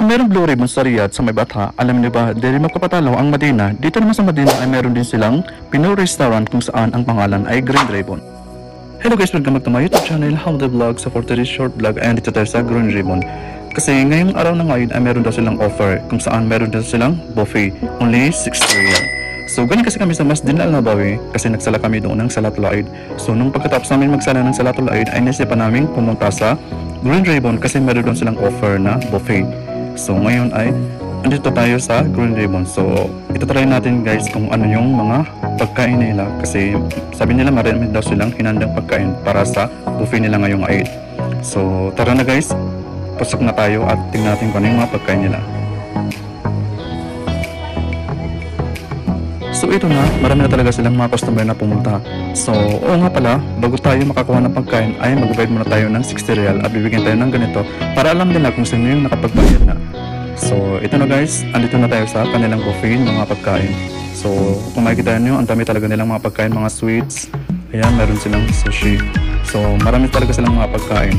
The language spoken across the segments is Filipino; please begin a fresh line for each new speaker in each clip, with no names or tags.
Kung meron Blue Ribbon sa Riyadh sa may Batha, alam niyo ba, dahil magkapatalo ang Madina, dito naman sa Madina ay meron din silang Pinoy restaurant kung saan ang pangalan ay Green Ribbon. Hello guys, welcome back to my YouTube channel, How The Vlog. So for today's short vlog, ay dito tayo sa Green Ribbon. Kasi ngayong araw na ngayon ay meron daw silang offer kung saan meron daw silang buffet, only 60 riyal. So ganun kasi kami sa Masjid Al-Nabawi kasi nagsala kami doon ng Salatul Eid. So nung pagkatapos namin magsala ng Salatul Eid ay naisipan namin pumunta sa Green Ribbon kasi meron daw silang offer na buffet. So ngayon ay andito tayo sa Green Ribbon. So itatry natin guys kung ano yung mga pagkain nila kasi sabi nila marami daw silang hinandang pagkain para sa buffet nila ngayong Eid. So tara na guys, pasok na tayo at tingnan natin kung ano yung mga pagkain nila. So ito na, marami na talaga silang mga customer na pumunta. So oo nga pala, bago tayo makakuha ng pagkain ay mag-bayad muna tayo ng 60 riyal at bibigyan tayo ng ganito para alam nila kung sino yung nakapagbayad na. So ito na guys, andito na tayo sa kanilang buffet ng mga pagkain. So kung makikita nyo, ang dami talaga nilang mga pagkain, mga sweets. Ayan, meron silang sushi. So marami talaga silang mga pagkain.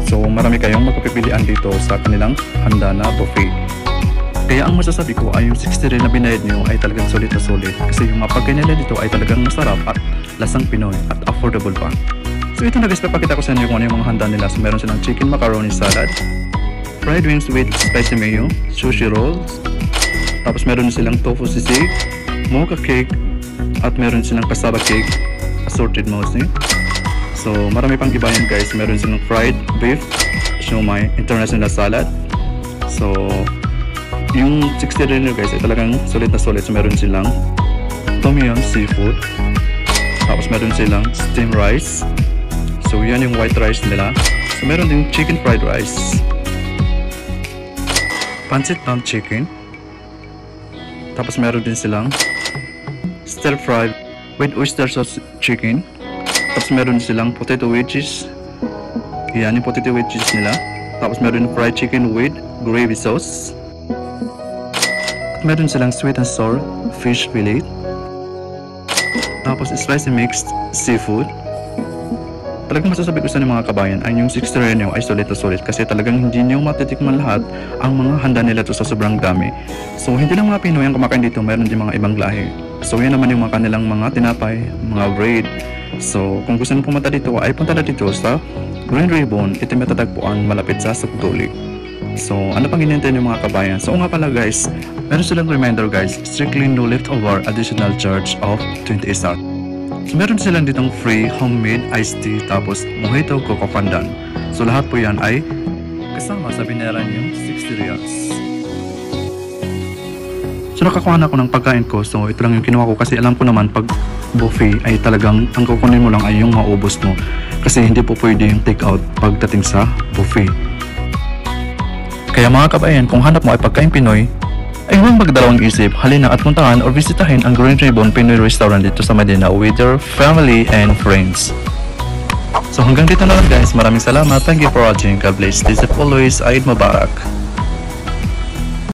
So marami kayong magpipilian dito sa kanilang handa na buffet. Kaya ang masasabi ko ay yung 60 rin na binayad nyo ay talagang sulit na sulit. Kasi yung mga pagkain nila dito ay talagang masarap at lasang Pinoy at affordable pa. So ito na guys, papakita ko sa inyo kung ano yung mga handa nila. So meron silang chicken macaroni salad, fried wings with spicy mayo, sushi rolls, tapos meron silang tofu sisig, mocha cake, at meron silang cassava cake, assorted mostly. So marami pang iba yan guys. Meron silang fried beef, siomai, international salad. So yung 60 rin guys ay talagang sulit na sulit. So meron silang tom yum seafood, tapos meron silang steamed rice. So yan yung white rice nila. So meron din chicken fried rice, pancit dump chicken, tapos meron din silang stir fried with oyster sauce chicken, tapos meron silang potato wedges. Yan yung potato wedges nila. Tapos meron fried chicken with gravy sauce. Meron silang sweet and sour fish fillet, tapos spicy mixed seafood. Talagang masasabi ko sa mga kabayan ay yung 60 renyo ay sulit na sulit kasi talagang hindi nyo matitikman lahat ang mga handa nila to sa sobrang dami. So hindi lang mga Pinoy ang kumakain dito, meron din mga ibang lahi. So yan naman yung mga kanilang mga tinapay, mga bread. So kung gusto nyo pumunta dito ay punta na dito sa Green Ribbon. Ito may tatagpuan malapit sa Sukduli. So ano pang hinihintay ng mga kabayan? So nga pala guys, meron silang reminder guys, strictly no leftover, additional charge of 20 SR. So meron silang ditong free homemade iced tea, tapos mojito, coco fondant. So lahat po yan ay kasama sa binayaran yung 60 riyals. So nakakuha na ako ng pagkain ko. So ito lang yung kinuha ko kasi alam ko naman pag buffet ay talagang ang kukunin mo lang ay yung maubos mo. Kasi hindi po pwede yung take out pagdating sa buffet. Kaya mga kabayan, kung hanap mo ay pagkain Pinoy, ay huwag magdalawang isip, halina at puntahan or bisitahin ang Green Ribbon Pinoy Restaurant dito sa Medina with your family and friends. So hanggang dito na lang guys, maraming salamat, thank you for watching, God bless, this is always Eid Mubarak.